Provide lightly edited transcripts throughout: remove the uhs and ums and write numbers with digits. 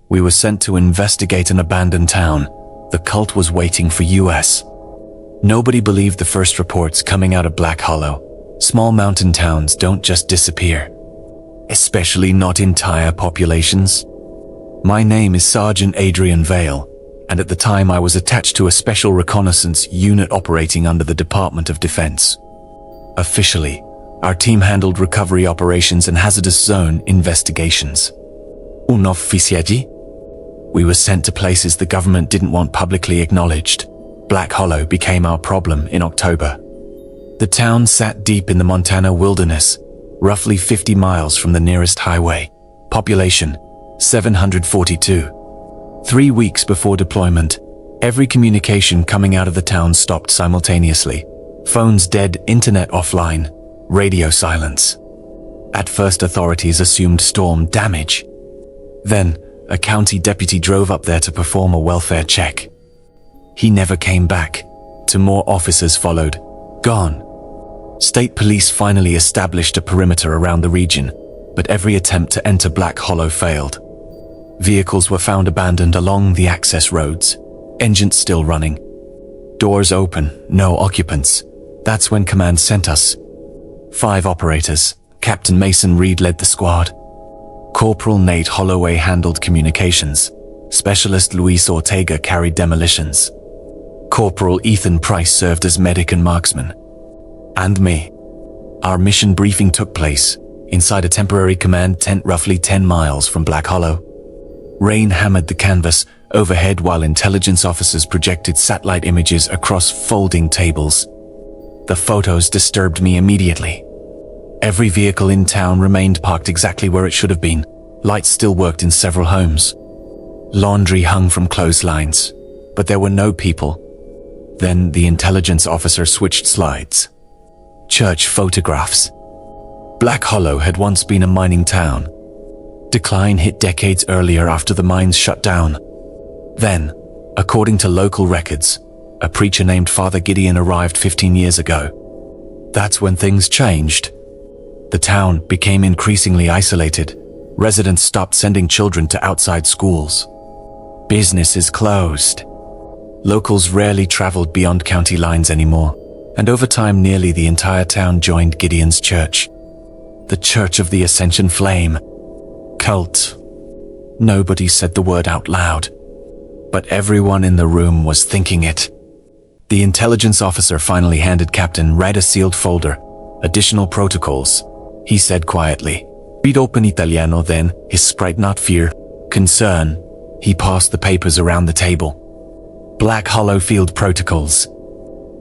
We were sent to investigate an abandoned town. The cult was waiting for US. Nobody believed the first reports coming out of Black Hollow. Small mountain towns don't just disappear, especially not entire populations. My name is Sergeant Adrian Vale, and at the time I was attached to a special reconnaissance unit operating under the Department of Defense. Officially, our team handled recovery operations and hazardous zone investigations. Unofficially, we were sent to places the government didn't want publicly acknowledged. Black Hollow became our problem in October. The town sat deep in the Montana wilderness, roughly 50 miles from the nearest highway. Population, 742. 3 weeks before deployment, every communication coming out of the town stopped simultaneously. Phones dead, internet offline, radio silence. At first, authorities assumed storm damage. Then, a county deputy drove up there to perform a welfare check. He never came back. 2 more officers followed. Gone. State police finally established a perimeter around the region, but every attempt to enter Black Hollow failed. Vehicles were found abandoned along the access roads, engines still running. Doors open, no occupants. That's when command sent us. 5 operators. Captain Mason Reed led the squad. Corporal Nate Holloway handled communications. Specialist Luis Ortega carried demolitions. Corporal Ethan Price served as medic and marksman. And me. Our mission briefing took place inside a temporary command tent roughly 10 miles from Black Hollow. Rain hammered the canvas overhead while intelligence officers projected satellite images across folding tables. The photos disturbed me immediately. Every vehicle in town remained parked exactly where it should have been. Lights still worked in several homes. Laundry hung from clotheslines, but there were no people. Then the intelligence officer switched slides. Church photographs. Black Hollow had once been a mining town. Decline hit decades earlier after the mines shut down. Then, according to local records, a preacher named Father Gideon arrived 15 years ago. That's when things changed. The town became increasingly isolated. Residents stopped sending children to outside schools. Businesses closed. Locals rarely traveled beyond county lines anymore, and over time nearly the entire town joined Gideon's church. The Church of the Ascension Flame. Cult. Nobody said the word out loud, but everyone in the room was thinking it. The intelligence officer finally handed Captain Red a sealed folder. Additional protocols. He said quietly. Read open Italiano then, his sprite not fear, concern. He passed the papers around the table. Black Hollow Field Protocols.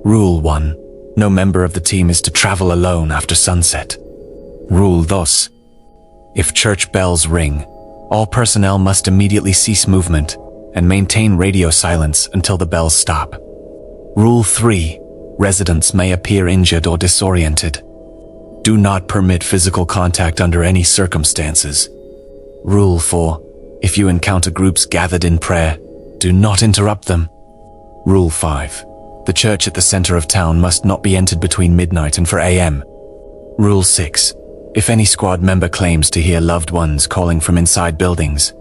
Rule 1. No member of the team is to travel alone after sunset. Rule 2. If church bells ring, all personnel must immediately cease movement and maintain radio silence until the bells stop. Rule 3. Residents may appear injured or disoriented. Do not permit physical contact under any circumstances. Rule 4. If you encounter groups gathered in prayer, do not interrupt them. Rule 5. The church at the center of town must not be entered between midnight and 4 a.m. Rule 6. If any squad member claims to hear loved ones calling from inside buildings,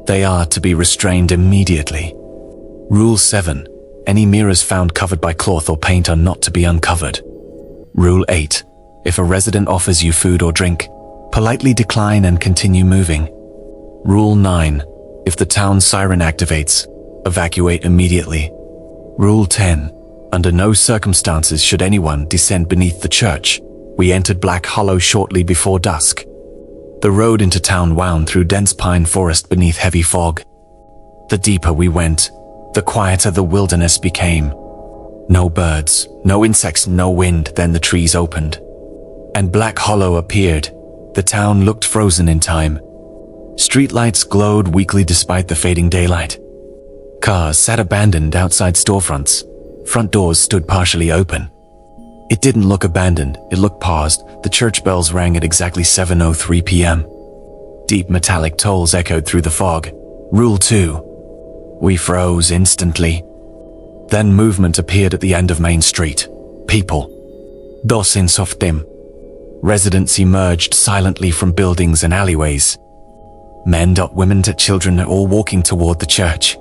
they are to be restrained immediately. Rule 7. Any mirrors found covered by cloth or paint are not to be uncovered. Rule 8. If a resident offers you food or drink, politely decline and continue moving. Rule 9. If the town siren activates, evacuate immediately. Rule 10. Under no circumstances should anyone descend beneath the church. We entered Black Hollow shortly before dusk. The road into town wound through dense pine forest beneath heavy fog. The deeper we went, the quieter the wilderness became. No birds, no insects, no wind. Then the trees opened, and Black Hollow appeared. The town looked frozen in time. Streetlights glowed weakly despite the fading daylight. Cars sat abandoned outside storefronts. Front doors stood partially open. It didn't look abandoned, it looked paused. The church bells rang at exactly 7:03 p.m. Deep metallic tolls echoed through the fog. Rule 2. We froze instantly. Then movement appeared at the end of Main Street. People. Dozens of them. Residents emerged silently from buildings and alleyways. Men, women, children, all walking toward the church.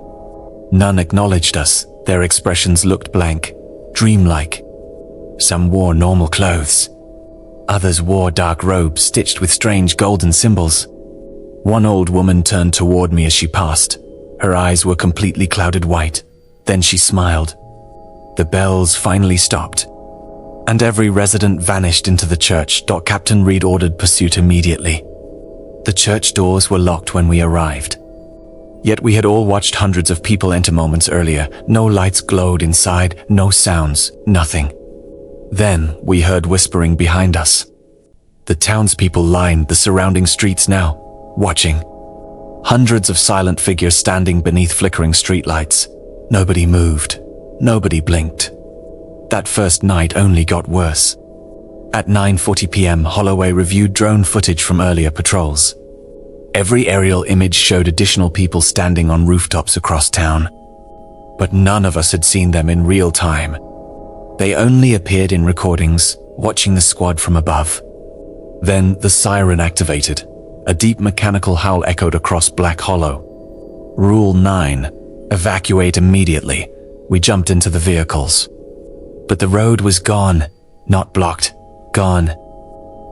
None acknowledged us. Their expressions looked blank, dreamlike. Some wore normal clothes. Others wore dark robes stitched with strange golden symbols. One old woman turned toward me as she passed. Her eyes were completely clouded white. Then she smiled. The bells finally stopped, and every resident vanished into the church. Captain Reed ordered pursuit immediately. The church doors were locked when we arrived. Yet we had all watched hundreds of people enter moments earlier. No lights glowed inside, no sounds, nothing. Then we heard whispering behind us. The townspeople lined the surrounding streets now, watching. Hundreds of silent figures standing beneath flickering streetlights. Nobody moved. Nobody blinked. That first night only got worse. At 9:40 p.m., Holloway reviewed drone footage from earlier patrols. Every aerial image showed additional people standing on rooftops across town. But none of us had seen them in real time. They only appeared in recordings, watching the squad from above. Then the siren activated. A deep mechanical howl echoed across Black Hollow. Rule 9. Evacuate immediately. We jumped into the vehicles. But the road was gone. Not blocked. Gone.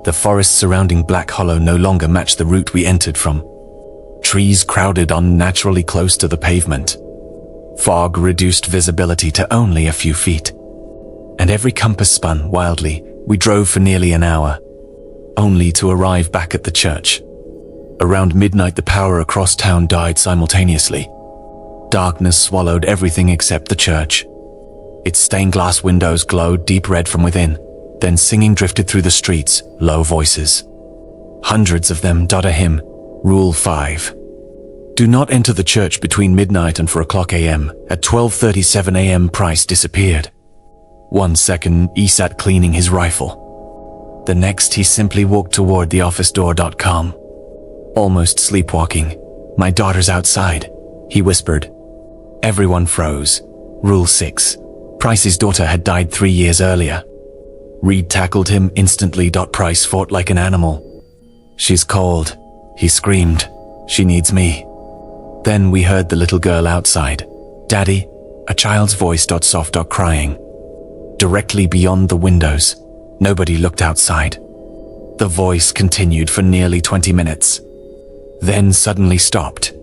The forest surrounding Black Hollow no longer matched the route we entered from. Trees crowded unnaturally close to the pavement. Fog reduced visibility to only a few feet. And every compass spun wildly. We drove for nearly an hour, only to arrive back at the church. Around midnight, the power across town died simultaneously. Darkness swallowed everything except the church. Its stained glass windows glowed deep red from within. Then singing drifted through the streets, low voices. Hundreds of them. A hymn. Rule 5. Do not enter the church between midnight and 4 a.m. At 12:37 a.m. Price disappeared. 1 second, he sat cleaning his rifle. The next, he simply walked toward the office door. Calm. Almost sleepwalking. My daughter's outside, he whispered. Everyone froze. Rule 6. Price's daughter had died 3 years earlier. Reed tackled him instantly. Price fought like an animal. She's cold, he screamed. She needs me. Then we heard the little girl outside. Daddy, a child's voice. Soft. Crying. Directly beyond the windows. Nobody looked outside. The voice continued for nearly 20 minutes. Then suddenly stopped.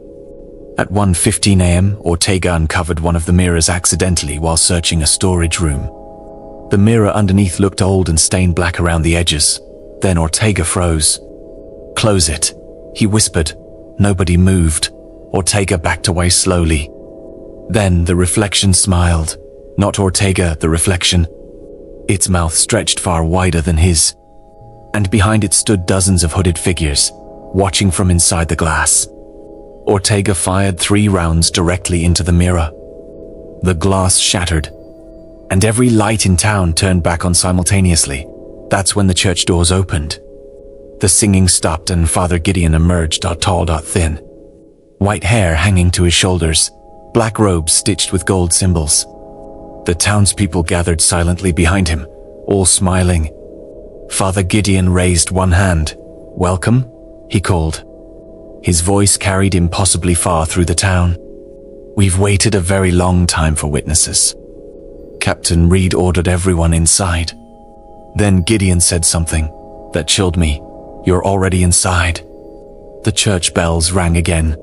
At 1:15 a.m., Ortega uncovered one of the mirrors accidentally while searching a storage room. The mirror underneath looked old and stained black around the edges. Then Ortega froze. Close it, he whispered. Nobody moved. Ortega backed away slowly. Then the reflection smiled. Not Ortega, the reflection. Its mouth stretched far wider than his. And behind it stood dozens of hooded figures, watching from inside the glass. Ortega fired 3 rounds directly into the mirror. The glass shattered, and every light in town turned back on simultaneously. That's when the church doors opened. The singing stopped and Father Gideon emerged, tall, thin. White hair hanging to his shoulders, black robes stitched with gold symbols. The townspeople gathered silently behind him, all smiling. Father Gideon raised one hand. Welcome, he called. His voice carried impossibly far through the town. We've waited a very long time for witnesses. Captain Reed ordered everyone inside. Then Gideon said something that chilled me. You're already inside. The church bells rang again.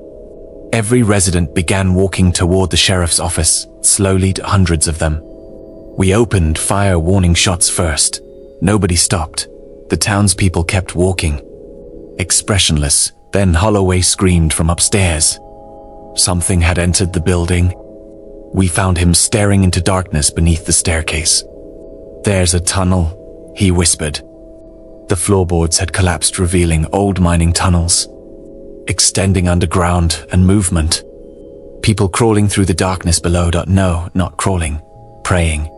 Every resident began walking toward the sheriff's office, slowly, hundreds of them. We opened fire warning shots first. Nobody stopped. The townspeople kept walking, expressionless. Then Holloway screamed from upstairs. Something had entered the building. We found him staring into darkness beneath the staircase. There's a tunnel, he whispered. The floorboards had collapsed, revealing old mining tunnels, extending underground, and movement. People crawling through the darkness below. No, not crawling, praying.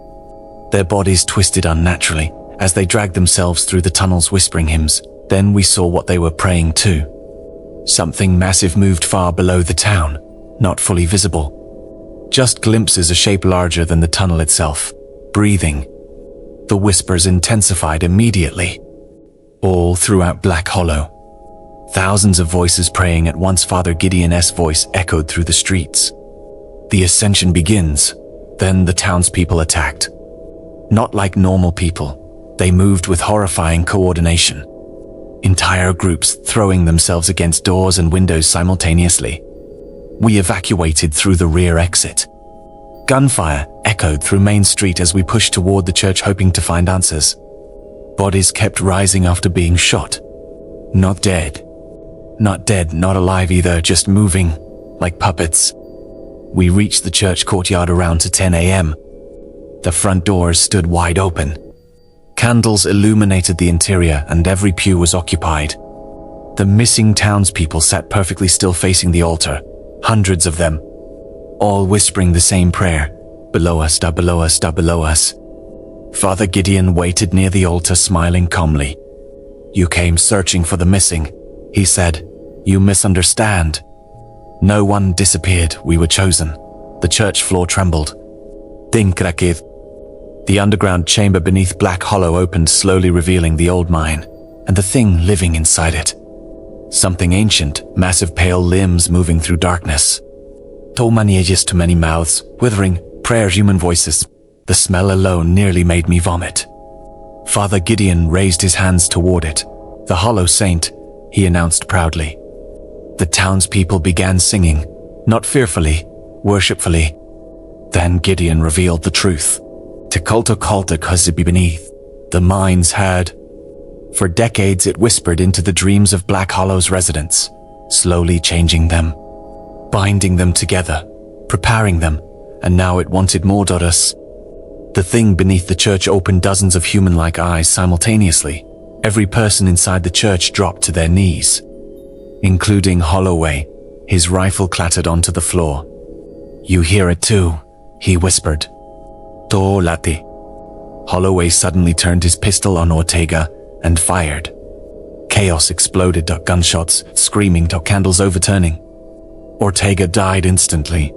Their bodies twisted unnaturally as they dragged themselves through the tunnels, whispering hymns. Then we saw what they were praying to. Something massive moved far below the town, not fully visible. Just glimpses, a shape larger than the tunnel itself, breathing. The whispers intensified immediately. All throughout Black Hollow. Thousands of voices praying at once. Father Gideon's voice echoed through the streets. The ascension begins. Then the townspeople attacked. Not like normal people. They moved with horrifying coordination. Entire groups throwing themselves against doors and windows simultaneously. We evacuated through the rear exit. Gunfire echoed through Main Street as we pushed toward the church, hoping to find answers. Bodies kept rising after being shot. Not dead. Not dead, not alive either, just moving, like puppets. We reached the church courtyard around 10 a.m. The front doors stood wide open. Candles illuminated the interior and every pew was occupied. The missing townspeople sat perfectly still facing the altar, hundreds of them, all whispering the same prayer, "Below us, da below us, da below us." Father Gideon waited near the altar, smiling calmly. "You came searching for the missing," he said. "You misunderstand. No one disappeared, we were chosen." The church floor trembled. Ding krakith. The underground chamber beneath Black Hollow opened, slowly revealing the old mine, and the thing living inside it. Something ancient, massive pale limbs moving through darkness. Too many ages, too many mouths, withering, prayers, human voices. The smell alone nearly made me vomit. Father Gideon raised his hands toward it. "The Hollow Saint," he announced proudly. The townspeople began singing, not fearfully, worshipfully. Then Gideon revealed the truth. Tekulta Kulta Kuzibi beneath. The mines had. For decades it whispered into the dreams of Black Hollow's residents, slowly changing them, binding them together, preparing them, and now it wanted more. Us. The thing beneath the church opened dozens of human-like eyes simultaneously. Every person inside the church dropped to their knees, including Holloway. His rifle clattered onto the floor. "You hear it too," he whispered. "To lati." Holloway suddenly turned his pistol on Ortega and fired. Chaos exploded. Gunshots, screaming, candles overturning. Ortega died instantly.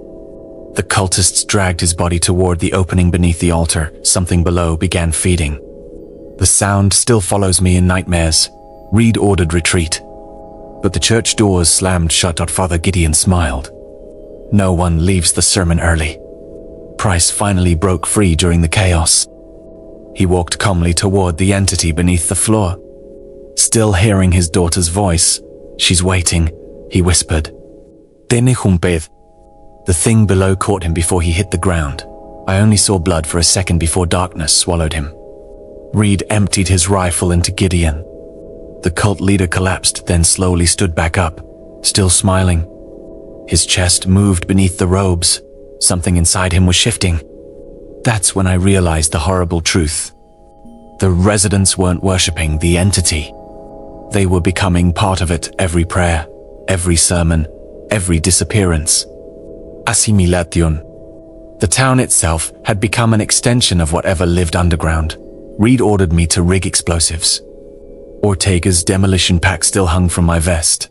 The cultists dragged his body toward the opening beneath the altar. Something below began feeding. "The sound still follows me in nightmares." Reed ordered retreat. But the church doors slammed shut. Father Gideon smiled. "No one leaves the sermon early." Price finally broke free during the chaos. He walked calmly toward the entity beneath the floor. Still hearing his daughter's voice, "She's waiting," he whispered. "Tenihumpeth." The thing below caught him before he hit the ground. I only saw blood for a second before darkness swallowed him. Reed emptied his rifle into Gideon. The cult leader collapsed, then slowly stood back up, still smiling. His chest moved beneath the robes. Something inside him was shifting. That's when I realized the horrible truth. The residents weren't worshipping the entity. They were becoming part of it. Every prayer, every sermon, every disappearance. Assimilation. The town itself had become an extension of whatever lived underground. Reed ordered me to rig explosives. Ortega's demolition pack still hung from my vest.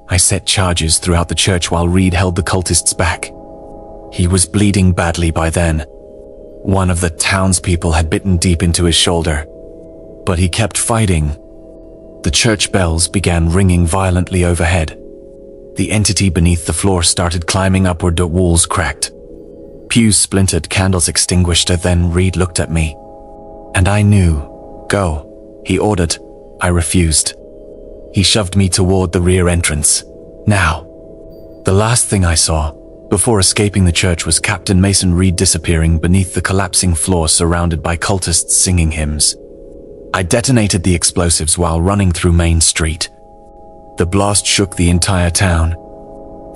I set charges throughout the church while Reed held the cultists back. He was bleeding badly by then. One of the townspeople had bitten deep into his shoulder. But he kept fighting. The church bells began ringing violently overhead. The entity beneath the floor started climbing upward. The walls cracked. Pews splintered, candles extinguished. Then Reed looked at me. And I knew. "Go," he ordered. I refused. He shoved me toward the rear entrance. Now. The last thing I saw before escaping the church was Captain Mason Reed disappearing beneath the collapsing floor, surrounded by cultists singing hymns. I detonated the explosives while running through Main Street. The blast shook the entire town.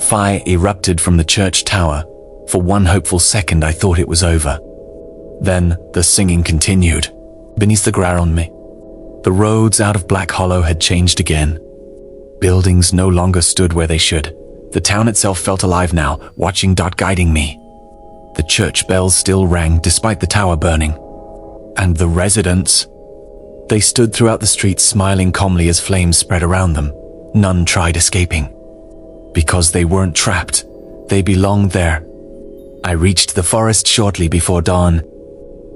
Fire erupted from the church tower. For one hopeful second I thought it was over. Then the singing continued. Beneath the ground me. The roads out of Black Hollow had changed again. Buildings no longer stood where they should. The town itself felt alive now, watching, guiding me. The church bells still rang despite the tower burning. And the residents? They stood throughout the streets, smiling calmly as flames spread around them. None tried escaping. Because they weren't trapped. They belonged there. I reached the forest shortly before dawn,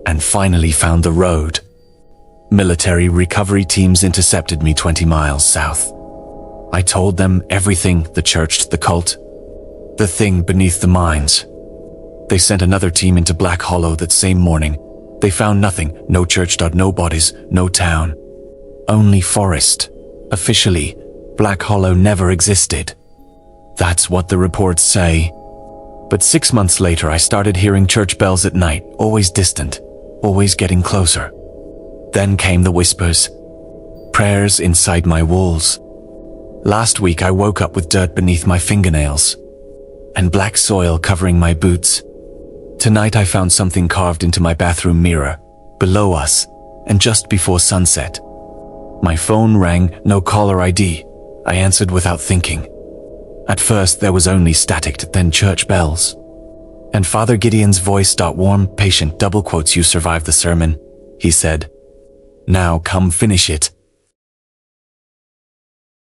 and finally found the road. Military recovery teams intercepted me 20 miles south. I told them everything, the church, the cult, the thing beneath the mines. They sent another team into Black Hollow that same morning. They found nothing, no church, no bodies, no town. Only forest. Officially, Black Hollow never existed. That's what the reports say. But 6 months later, I started hearing church bells at night, always distant, always getting closer. Then came the whispers. Prayers inside my walls. Last week I woke up with dirt beneath my fingernails and black soil covering my boots. Tonight I found something carved into my bathroom mirror, below us, and just before sunset. My phone rang, no caller ID. I answered without thinking. At first there was only static, then church bells. And Father Gideon's voice, warm, patient, double quotes, "You survived the sermon," he said. "Now come finish it."